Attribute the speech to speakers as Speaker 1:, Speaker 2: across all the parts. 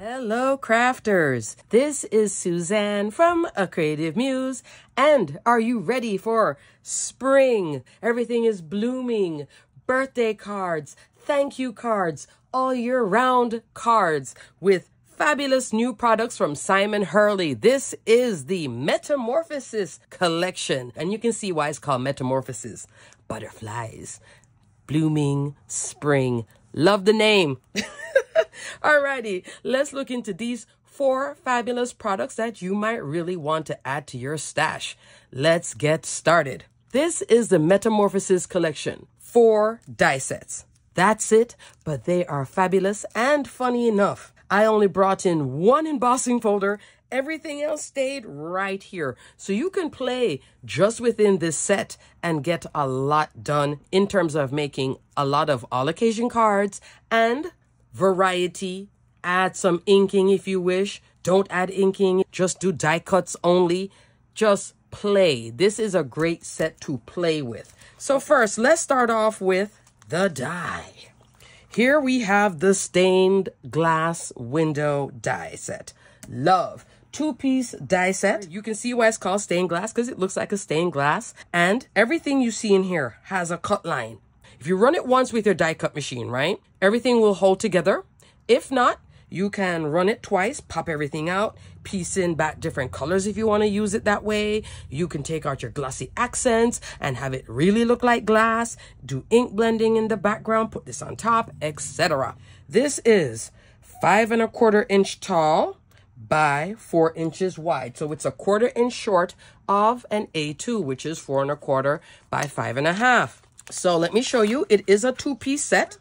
Speaker 1: Hello, crafters. This is Suzanne from A Creative Muse. And are you ready for spring? Everything is blooming. Birthday cards, thank you cards, all year round cards with fabulous new products from Simon Hurley. This is the Metamorphosis Collection. And you can see why it's called Metamorphosis. Butterflies, blooming, spring. Love the name. Alrighty, let's look into these 4 fabulous products that you might really want to add to your stash. Let's get started. This is the Metamorphosis Collection. 4 die sets. That's it, but they are fabulous and funny enough. I only brought in 1 embossing folder. Everything else stayed right here. So you can play just within this set and get a lot done in terms of making a lot of all occasion cards and variety. Add some inking if you wish. Don't add inking. Just do die cuts only. Just play. This is a great set to play with. So first, let's start off with the die. Here we have the stained glass window die set. Love. 2-piece die set. You can see why it's called stained glass because it looks like a stained glass. And everything you see in here has a cut line. If you run it once with your die cut machine, right, everything will hold together. If not, you can run it twice, pop everything out, piece in back different colors if you want to use it that way. You can take out your glossy accents and have it really look like glass. Do ink blending in the background, put this on top, etc. This is 5 1/4 inch tall by 4 inches wide. So it's a 1/4 inch short of an A2, which is 4 1/4 by 5 1/2. So let me show you. It is a 2-piece set.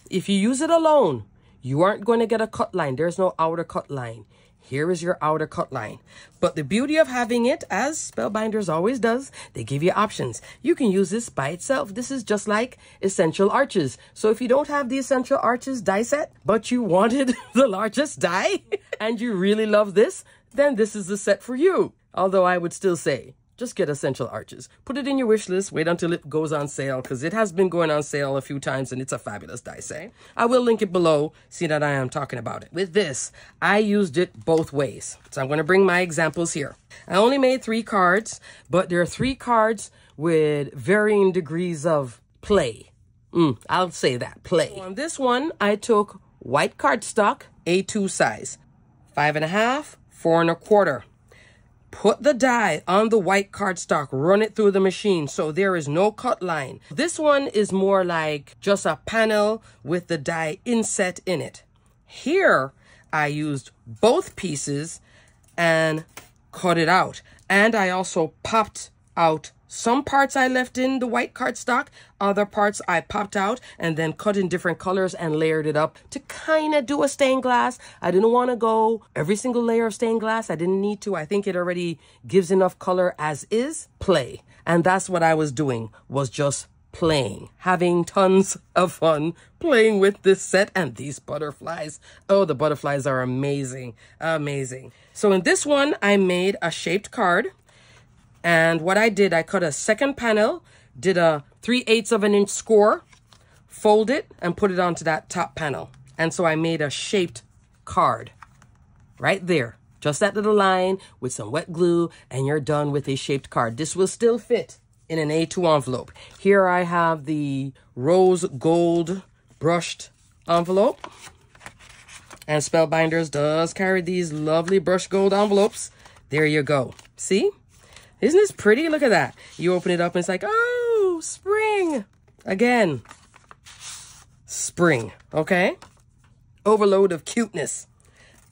Speaker 1: If you use it alone, you aren't going to get a cut line. There's no outer cut line. Here is your outer cut line. But the beauty of having it, as Spellbinders always does, they give you options. You can use this by itself. This is just like Essential Arches. So if you don't have the Essential Arches die set, but you wanted the largest die, and you really love this, then this is the set for you. Although I would still say, just get Essential Arches. Put it in your wish list. Wait until it goes on sale because it has been going on sale a few times and it's a fabulous die set. I will link it below. See that I am talking about it. With this, I used it both ways. So I'm going to bring my examples here. I only made 3 cards, but there are 3 cards with varying degrees of play. I'll say that, play. So on this one, I took white cardstock, A2 size, 5 1/2, 4 1/4. Put the die on the white cardstock, run it through the machine so there is no cut line. This one is more like just a panel with the die inset in it. Here, I used both pieces and cut it out. And I also popped out some parts I left in the white cardstock, other parts I popped out and then cut in different colors and layered it up to kind of do a stained glass. I didn't want to go every single layer of stained glass. I didn't need to. I think it already gives enough color as is. Play. And that's what I was doing, was just playing, having tons of fun playing with this set and these butterflies. Oh, the butterflies are amazing. Amazing. So in this one, I made a shaped card. And what I did, I cut a second panel, did a 3/8 of an inch score, fold it, and put it onto that top panel. And so I made a shaped card right there. Just that little line with some wet glue, and you're done with a shaped card. This will still fit in an A2 envelope. Here I have the rose gold brushed envelope. And Spellbinders does carry these lovely brushed gold envelopes. There you go. See? Isn't this pretty? Look at that. You open it up and it's like, oh, spring. Again, spring, okay? Overload of cuteness.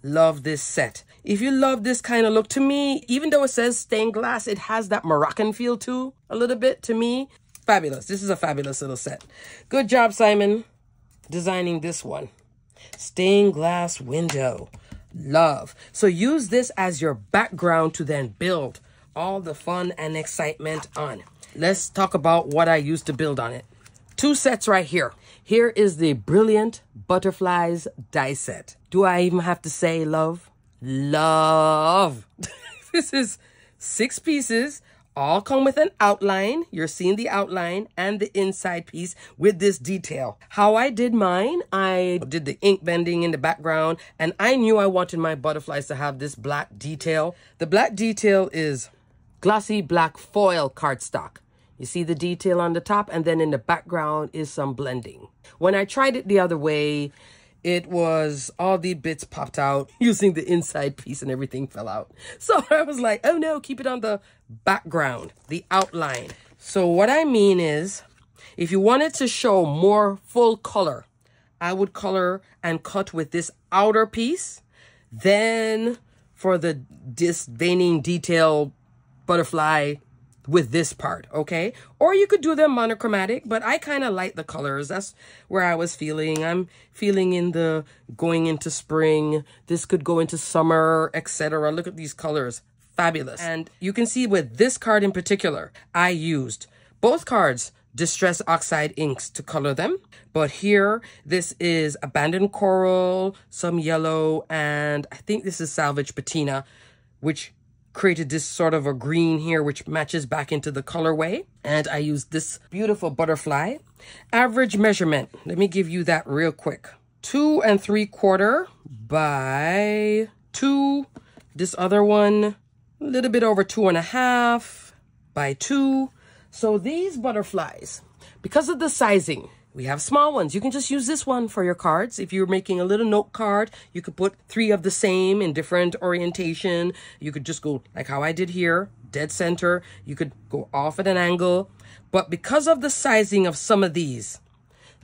Speaker 1: Love this set. If you love this kind of look, to me, even though it says stained glass, it has that Moroccan feel too, a little bit to me. Fabulous. This is a fabulous little set. Good job, Simon, designing this one. Stained glass window. Love. So use this as your background to then build all the fun and excitement on. Let's talk about what I used to build on it. 2 sets right here. Here is the Brilliant Butterflies die set. Do I even have to say love? Love. This is 6 pieces, all come with an outline. You're seeing the outline and the inside piece with this detail. How I did mine, I did the ink bending in the background, and I knew I wanted my butterflies to have this black detail. The black detail is glossy black foil cardstock. You see the detail on the top, and then in the background is some blending. When I tried it the other way, it was all the bits popped out using the inside piece and everything fell out. So I was like, oh no, keep it on the background, the outline. So what I mean is, if you wanted to show more full color, I would color and cut with this outer piece. Then for this veining detail butterfly with this part, okay? Or you could do them monochromatic, but I kind of like the colors. That's where I was feeling. I'm feeling in the going into spring. This could go into summer, etc. Look at these colors. Fabulous. And you can see with this card in particular, I used both cards Distress Oxide inks to color them. But here, this is Abandoned Coral, some yellow, and I think this is Salvage Patina, which created this sort of a green here, which matches back into the colorway. And I used this beautiful butterfly. Average measurement, let me give you that real quick. 2 3/4 by 2. This other one, a little bit over 2.5 by 2. So these butterflies, because of the sizing, we have small ones. You can just use this one for your cards. If you're making a little note card, you could put 3 of the same in different orientation. You could just go like how I did here, dead center. You could go off at an angle. But because of the sizing of some of these,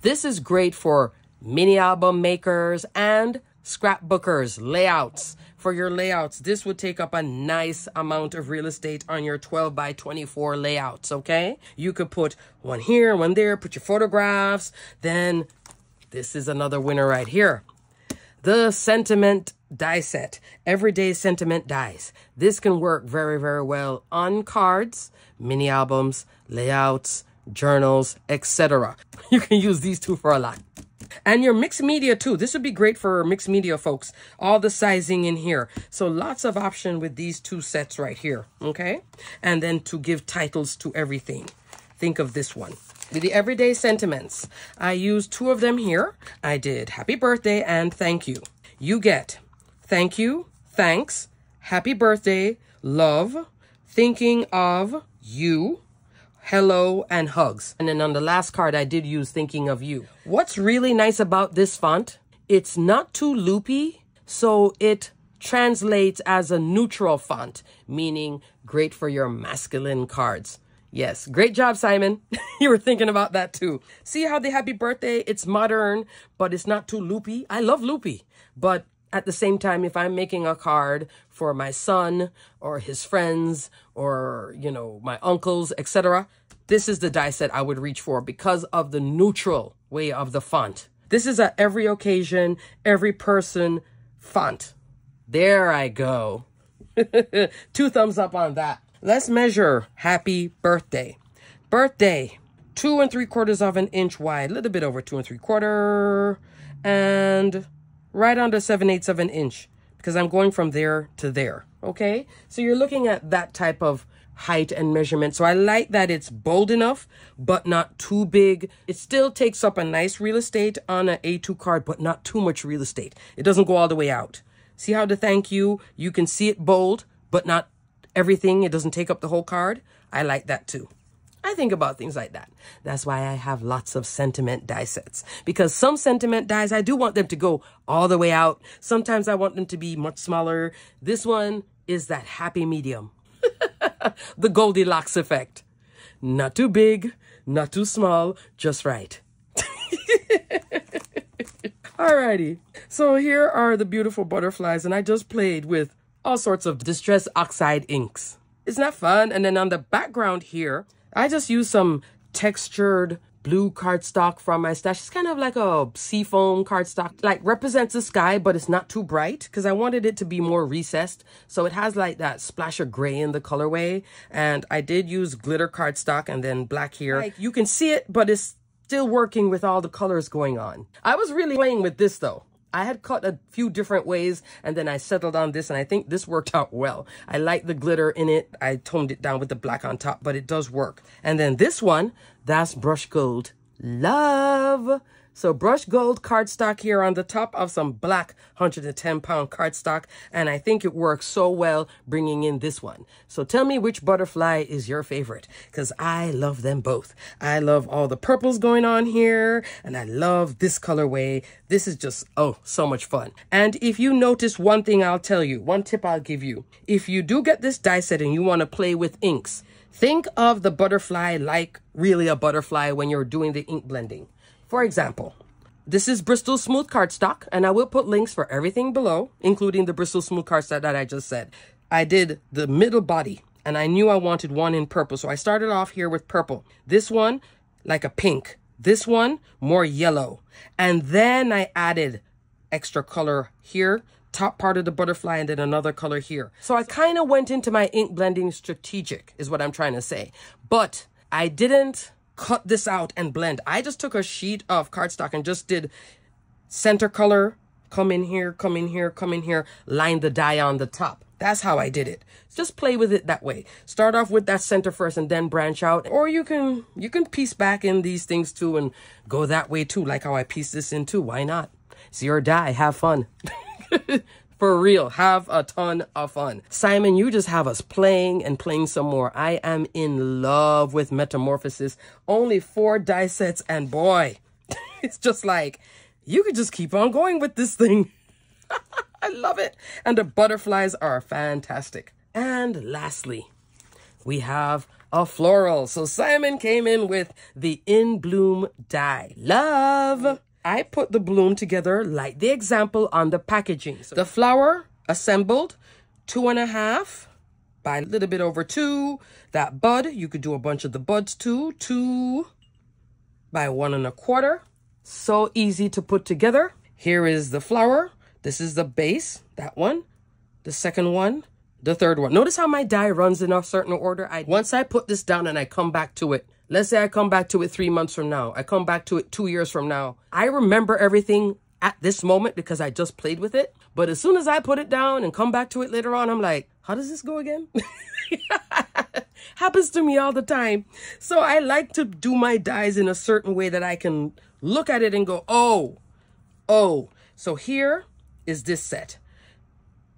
Speaker 1: this is great for mini album makers and scrapbookers, layouts. For your layouts, this would take up a nice amount of real estate on your 12 by 24 layouts, okay? You could put one here, one there, put your photographs. Then this is another winner right here. The Sentiment die set, Everyday Sentiment dies. This can work very, very well on cards, mini albums, layouts, journals, etc. You can use these two for a lot. And your mixed media too. This would be great for mixed media folks. All the sizing in here. So lots of option with these 2 sets right here. Okay. And then to give titles to everything. Think of this one. With the Everyday Sentiments, I used 2 of them here. I did Happy Birthday and Thank You. You get thank you, thanks, happy birthday, love, thinking of you, hello, and hugs. And then on the last card, I did use thinking of you. What's really nice about this font, it's not too loopy, so it translates as a neutral font, meaning great for your masculine cards. Yes, great job, Simon. You were thinking about that too. See how the happy birthday, it's modern, but it's not too loopy. I love loopy, but at the same time, if I'm making a card for my son or his friends or, you know, my uncles, etc., this is the die set I would reach for because of the neutral way of the font. This is a every occasion, every person font. There I go. 2 thumbs up on that. Let's measure happy birthday. Birthday, 2 3/4 of an inch wide, a little bit over 2 3/4, and right under 7/8 of an inch, because I'm going from there to there, okay? So you're looking at that type of height and measurement. So I like that it's bold enough, but not too big. It still takes up a nice real estate on an A2 card, but not too much real estate. It doesn't go all the way out. See how the thank you can see it bold, but not everything. It doesn't take up the whole card. I like that too. I think about things like that. That's why I have lots of sentiment die sets, because some sentiment dies, I do want them to go all the way out. Sometimes I want them to be much smaller. This one is that happy medium. The Goldilocks effect. Not too big, not too small, just right. Alrighty. So here are the beautiful butterflies, and I just played with all sorts of Distress Oxide inks. Isn't that fun? And then on the background here, I just used some textured blue cardstock from my stash. It's kind of like a seafoam cardstock, like represents the sky, but it's not too bright because I wanted it to be more recessed. So it has like that splash of gray in the colorway. And I did use glitter cardstock and then black here. Like, you can see it, but it's still working with all the colors going on. I was really playing with this though. I had cut a few different ways, and then I settled on this, and I think this worked out well. I like the glitter in it. I toned it down with the black on top, but it does work. And then this one, that's Brush Gold Love. So brush gold cardstock here on the top of some black 110-pound cardstock. And I think it works so well bringing in this one. So tell me which butterfly is your favorite, because I love them both. I love all the purples going on here, and I love this colorway. This is just, oh, so much fun. And if you notice one thing, I'll tell you, one tip I'll give you. If you do get this die set and you want to play with inks, think of the butterfly like really a butterfly when you're doing the ink blending. For example, this is Bristol Smooth cardstock, and I will put links for everything below, including the Bristol Smooth cardstock that I just said. I did the middle body, and I knew I wanted one in purple, so I started off here with purple. This one, like a pink. This one, more yellow. And then I added extra color here, top part of the butterfly, and then another color here. So I kind of went into my ink blending strategic, is what I'm trying to say. But I didn't cut this out and blend. I just took a sheet of cardstock and just did center color, come in here, come in here, come in here, line the die on the top. That's how I did it. Just play with it that way. Start off with that center first and then branch out. Or you can piece back in these things too and go that way too, like how I pieced this in too. Why not? It's your die. Have fun. For real, have a ton of fun. Simon, you just have us playing and playing some more. I am in love with Metamorphosis. Only 4 die sets, and boy, it's just like, you could just keep on going with this thing. I love it. And the butterflies are fantastic. And lastly, we have a floral. So Simon came in with the In Bloom die. Love. I put the bloom together like the example on the packaging. So the flower assembled 2.5 by a little bit over 2. That bud, you could do a bunch of the buds too. 2 by 1.25. So easy to put together. Here is the flower. This is the base, that one. The second one, the third one. Notice how my die runs in a certain order. Once I put this down and I come back to it, let's say I come back to it 3 months from now. I come back to it 2 years from now. I remember everything at this moment because I just played with it. But as soon as I put it down and come back to it later on, I'm like, how does this go again? Happens to me all the time. So I like to do my dies in a certain way that I can look at it and go, oh. So here is this set.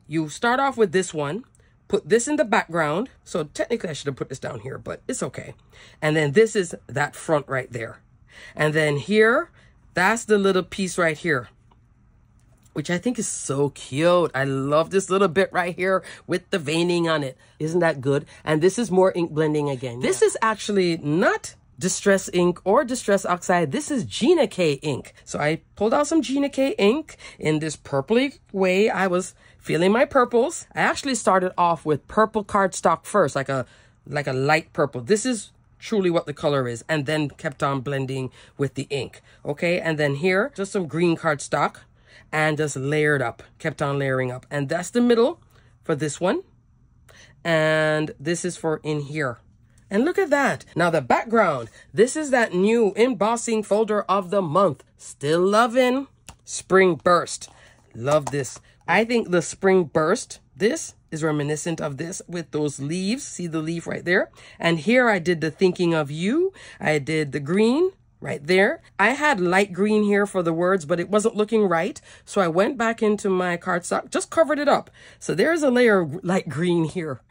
Speaker 1: You start off with this one. Put this in the background. So technically I should have put this down here, but it's okay. And then this is that front right there. And then here, that's the little piece right here, which I think is so cute. I love this little bit right here with the veining on it. Isn't that good? And this is more ink blending again. This is actually not Distress ink or Distress oxide. This is Gina K ink. So I pulled out some Gina K ink in this purpley way. I was feeling my purples. I actually started off with purple cardstock first, like a light purple. This is truly what the color is, and then kept on blending with the ink. Okay, and then here, just some green cardstock, and just layered up, kept on layering up. And that's the middle for this one. And this is for in here. And look at that. Now the background, this is that new embossing folder of the month. Still loving Spring Burst. Love this. I think the Spring Burst, this is reminiscent of this with those leaves. See the leaf right there? And here I did the Thinking of You. I did the green right there. I had light green here for the words, but it wasn't looking right. So I went back into my cardstock, just covered it up. So there's a layer of light green here.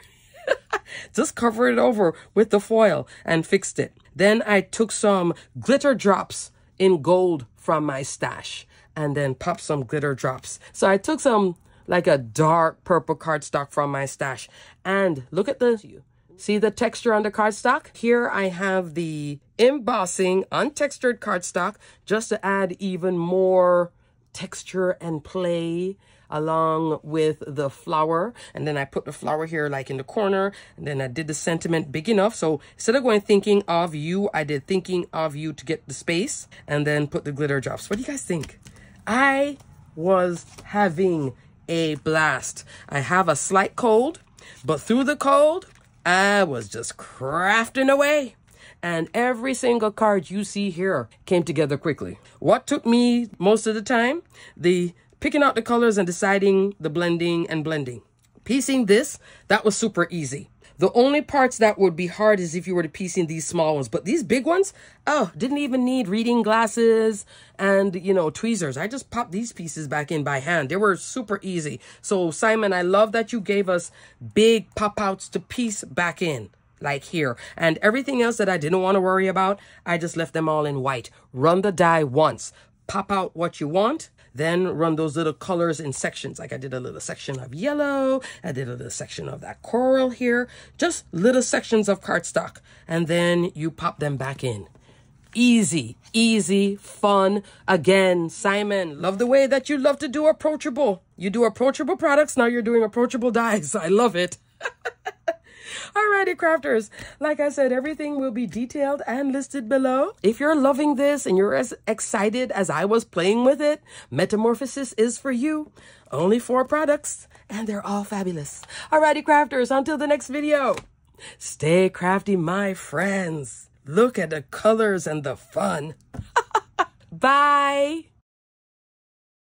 Speaker 1: Just covered it over with the foil and fixed it. Then I took some glitter drops in gold from my stash and then popped some glitter drops. So I took some like a dark purple cardstock from my stash, and look at the, see the texture on the cardstock? Here I have the embossing untextured cardstock just to add even more texture and play along with the flower. And then I put the flower here like in the corner, and then I did the sentiment big enough. So instead of going Thinking of You, I did Thinking of You to get the space, and then put the glitter drops. What do you guys think? I was having a blast. I have a slight cold, but through the cold, I was just crafting away. And every single card you see here came together quickly. What took me most of the time? The picking out the colors and deciding the blending and blending. Piecing this, that was super easy. The only parts that would be hard is if you were to piece in these small ones. But these big ones, oh, didn't even need reading glasses and, you know, tweezers. I just popped these pieces back in by hand. They were super easy. So, Simon, I love that you gave us big pop-outs to piece back in, like here. And everything else that I didn't want to worry about, I just left them all in white. Run the die once. Pop out what you want. Then run those little colors in sections. Like I did a little section of yellow. I did a little section of that coral here. Just little sections of cardstock. And then you pop them back in. Easy, easy, fun. Again, Simon, love the way that you love to do approachable. You do approachable products. Now you're doing approachable dies. I love it. Alrighty, crafters. Like I said, everything will be detailed and listed below. If you're loving this and you're as excited as I was playing with it, Metamorphosis is for you. Only 4 products, and they're all fabulous. Alrighty, crafters, until the next video. Stay crafty, my friends. Look at the colors and the fun. Bye.